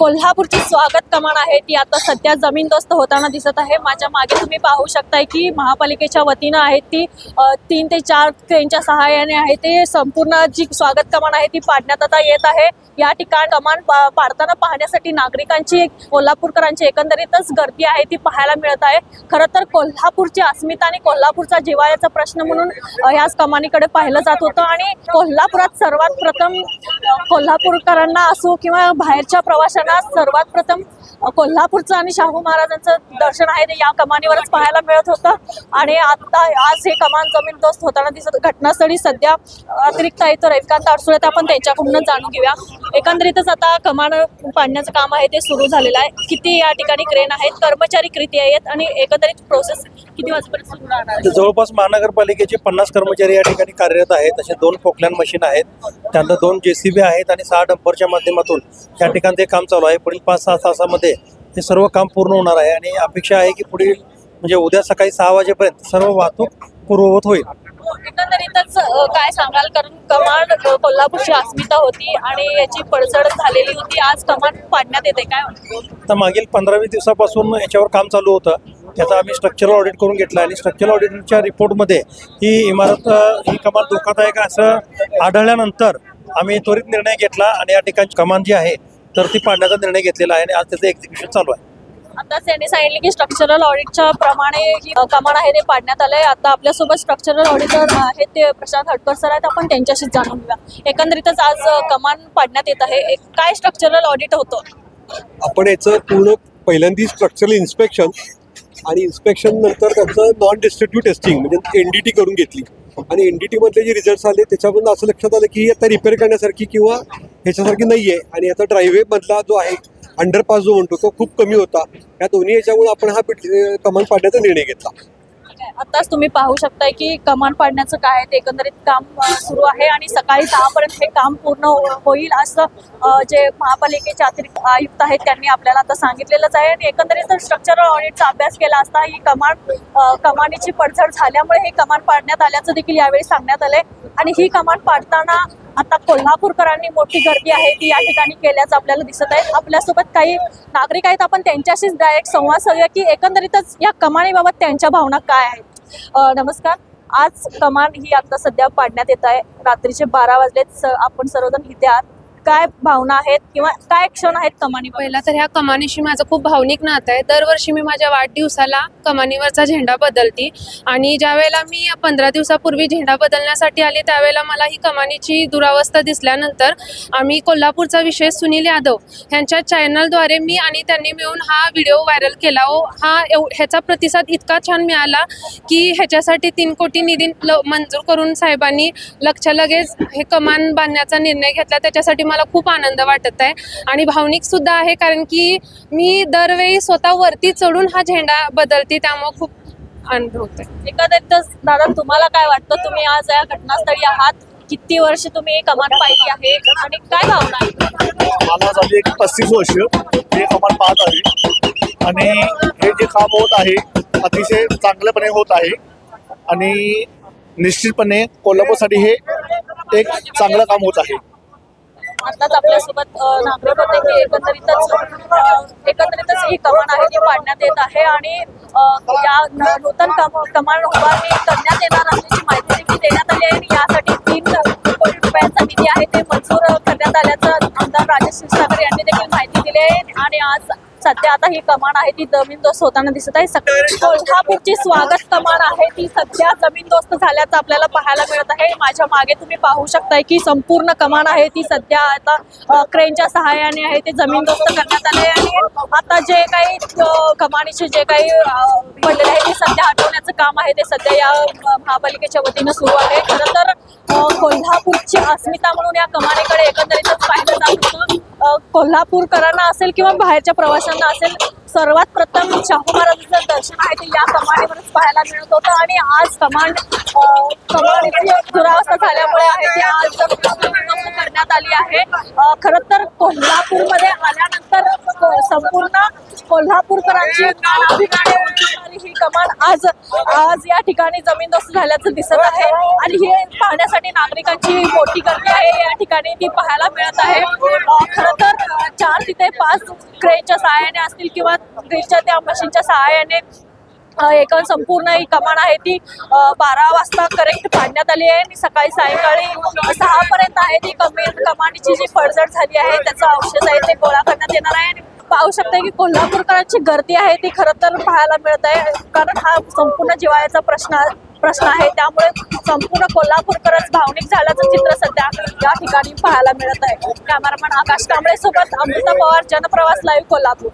कोल्हापूरची स्वागत कमान आहे ती आता सध्या जमीनदोस्त होताना दिसत आहे। माझ्या मागे तुम्ही पाहू शकताय की महापालिकेच्या वतीनं आहे ती 3 ते 4 क्रेनच्या सहाय्याने आहे ते संपूर्ण जी स्वागत कमान आहे ती पाडण्यात आता येत आहे। या ठिकाणी कमान पाडताना पाहण्यासाठी नागरिकांची कोल्हापूरकरांची एकंदरीतच गर्दी आहे ती पाहायला मिळत आहे। खरं तर कोल्हापूरची अस्मिता आणि कोल्हापूरचा जिव्हाळ्याचा प्रश्न म्हणून याच कमानीकडे पाहिलं जात होतं आणि कोल्हापुरात सर्वात प्रथम कोल्हापूरकरांना असो किंवा बाहेरच्या प्रवाशांना सर्वात प्रथम कोल्हापूरचं आणि शाहू महाराजांचं दर्शन आहे ते या कमानीवरच पाहायला मिळत होतं। आणि आता आज हे कमान जमीनदोस्त होताना दिसत घटनास्थळी सध्या अतिरिक्त आयुक्त रविकांत अडसूळ आपण त्यांच्याकडून जाणून घेऊया। एकंदरीतच आता कमान पाडण्याचं काम आहे ते सुरू झालेलं आहे। किती या ठिकाणी क्रेन आहेत, कर्मचारी किती आहेत आणि एकंदरीत प्रोसेस किती वाजेपर्यंत सुरू राहणार आहे? जवळपास महानगरपालिकेचे 50 कर्मचारी या ठिकाणी कार्यरत आहेत। असे 2 पोकलॅन मशीन आहेत, त्यानंतर 2 JCB आहेत आणि 6 डंपरच्या माध्यमातून या ठिकाणी ते काम चालू आहे। पुढील 5-6 तासामध्ये हे सर्व काम पूर्ण होणार आहे आणि अपेक्षा आहे की पुढील म्हणजे उद्या सकाळी 6 वाजेपर्यंत सर्व वाहतूक पूर्ववत होईल। एकंदरीतच काय सांगाल, कारण कमान कोल्हापूरची अस्मिता होती आणि याची पडझड झालेली होती, आज कमान पाडण्यात येते काय? तर मागील 15-20 दिवसापासून याच्यावर काम चालू होतं, त्याचा आम्ही स्ट्रक्चरल ऑडिट करून घेतला आणि स्ट्रक्चरल ऑडिटच्या रिपोर्टमध्ये ही इमारत ही कमान धोकादायक असं आढळल्यानंतर आम्ही त्वरित निर्णय घेतला आणि या ठिकाणी कमान जी आहे तर ती पाडण्याचा निर्णय घेतलेला आहे आणि आज त्याचं एक्झिक्युशन चालू आहे। आता त्यांनी सांगितले की स्ट्रक्चरल ऑडिटच्या प्रमाणे ही कमान आहे ते पाडण्यात आलंय। आता आपल्यासोबत स्ट्रक्चरल ऑडिटर आहेत ते प्रशांत हटकर सर आहेत, आपण त्यांच्याशीच जाणून घेऊया। एकंदरीतच आज कमान पाडण्यात येत आहे, काय स्ट्रक्चरल ऑडिट होतं? आपण याचं पूर्ण पहिल्यांदा स्ट्रक्चरल इन्स्पेक्शन आणि इन्स्पेक्शन नंतर त्याचं नॉन डिस्ट्रक्टिव्ह टेस्टिंग म्हणजे NDT करून घेतली आणि NDT मधले जे रिझल्ट्स आले त्याच्यामधून असं लक्षात आलं की आता रिपेअर करण्यासारखी किंवा ह्याच्यासारखी नाही आहे आणि आता ड्रायवे मधला जो आहे अंडरपास जो म्हणतो तो खूप कमी होता। या दोन्ही याच्यामुळे आपण हा कमान पाडण्याचा निर्णय घेतला। आताच तुम्ही पाहू शकताय की कमान पाडण्याचं काय ते एकंदरीत काम सुरू आहे आणि सकाळी 6 पर्यंत हे काम पूर्ण होईल असं जे महापालिकेचे अतिरिक्त आयुक्त आहेत त्यांनी आपल्याला आता सांगितलेलंच आहे। आणि एकंदरीत स्ट्रक्चरल ऑडिटचा अभ्यास केला असता ही कमानीची पडझड झाल्यामुळे हे कमान पाडण्यात आल्याचं देखील यावेळी सांगण्यात आलंय। आणि ही कमान पाडताना आता कोल्हापूरकरांनी मोठी गर्दी आहे ती या ठिकाणी केल्याचं आपल्याला दिसत आहे। आपल्यासोबत काही नागरिक आहेत, आपण त्यांच्याशीच डायरेक्ट संवाद साधूया की एकंदरीतच या कमानीबाबत त्यांच्या भावना काय आहेत। नमस्कार, आज कमान ही आता सध्या पाडण्यात येत आहे, रात्रीचे 12 वाजलेत, आपण सर्वजण इथे आहात, काय भावना आहेत किंवा काय क्षण आहेत कमानी? पहिला तर ह्या कमानीशी माझं खूप भावनिक नातं आहे। दरवर्षी मी माझ्या वाढदिवसाला कमानीवरचा झेंडा बदलते आणि ज्या वेळेला मी 15 दिवसापूर्वी झेंडा बदलण्यासाठी आले त्यावेळेला मला ही कमानीची दुरावस्था दिसल्यानंतर आम्ही कोल्हापूरचा विषय सुनील यादव ह्यांच्या चॅनलद्वारे मी आणि त्यांनी मिळून हा व्हिडिओ व्हायरल केला। ह्याचा प्रतिसाद इतका छान मिळाला की ह्याच्यासाठी 3 कोटी निधी मंजूर करून साहेबांनी लगेच हे कमान बांधण्याचा निर्णय घेतला। त्याच्यासाठी मला खूप आनंद वाटत आहे आणि भावनिक सुद्धा आहे, कारण की मी दरवेळी स्वतः वरती चढून हा झेंडा बदलते, त्यामुळे खूप आनंद होत आहे। एकंदरीतच दादा तुम्हाला काय वाटतं, तुम्ही आज या घटनास्थळी आहात, किती वर्ष तुम्ही कमान पाहिली आहे आणि काय भावना आहे? मला झाली 35 वर्ष हे कमान पाहत आहे आणि हे जे काम होत आहे अतिशय चांगल्यापणे होत आहे आणि निश्चितपणे कोल्हापूरसाठी हे एक चांगलं काम होत आहे। आताच आपल्यासोबत नागरिक होते की एकंदरीतच ही कमान आहे ती पाडण्यात येत आहे आणि या नूतन कमान उभारणी करण्यात येणार असल्याची माहिती देखील देण्यात आली आहे आणि यासाठी 3 कोटी रुपयांचा निधी आहे ते मंजूर करण्यात आल्याचं आमदार राजेश क्षीरसागर यांनी देखील माहिती दिली आहे। आणि आज सध्या आता ही कमान आहे ती जमीनदोस्त होताना दिसत आहे। कोल्हापूरची स्वागत कमान आहे ती सध्या जमीनदोस्त झाल्याचं आपल्याला पाहायला मिळत आहे। माझ्या मागे तुम्ही पाहू शकताय की संपूर्ण कमान आहे ती सध्या आता क्रेनच्या सहाय्याने आहे ते जमीनदोस्त करण्यात आले आणि आता जे काही कमानीचे जे काही पडलेले आहे ते सध्या हटवण्याचं काम आहे ते सध्या या महापालिकेच्या वतीनं सुरू आहे। खरं तर कोल्हापूरची अस्मिता म्हणून या कमानीकडे एकंदरीतच पाहिलं जात होतं। कोल्हापूरकरांना असेल किंवा बाहेरच्या प्रवाशांना असेल सर्वात प्रथम शाहू महाराजांचं दर्शन आहे ते या कमानीवरच पाहायला मिळत होतं आणि आज कमानीची दुरावस्था झाल्यामुळे आहे ती आज करण्यात आली आहे। खरं तर कोल्हापूरमध्ये आल्यानंतर संपूर्ण कोल्हापूरकरांची ही कमान आज या ठिकाणी जमीनदोस्त झाल्याचं दिसत आहे आणि हे पाहण्यासाठी नागरिकांची मोठी गर्दी आहे या ठिकाणी ती पाहायला मिळत आहे। खरं तर 4 ते 5 क्रेनच्या सहाय्याने असतील किंवा ड्रिलच्या त्या मशीनच्या सहाय्याने एक संपूर्ण ही कमान आहे ती 12 वाजता करेक्ट पाडण्यात आली आहे आणि सकाळी सायंकाळी 6 पर्यंत आहे ती कमानीची जी पडझड झाली आहे त्याचं अवशेष आहे ते गोळा करण्यात येणार आहे. आणि पाहू शकता की कोल्हापूरकरांची गर्दी आहे ती खरं तर पाहायला मिळत आहे, कारण हा संपूर्ण जिव्हाळ्याचा प्रश्न आहे. त्यामुळे संपूर्ण कोल्हापूरकरच भावनिक झाल्याचं चित्र सध्या या ठिकाणी पाहायला मिळत आहे. कॅमेरामॅन आकाश कांबळे सोबत अमृता पवार, जनप्रवास लाईव्ह, कोल्हापूर.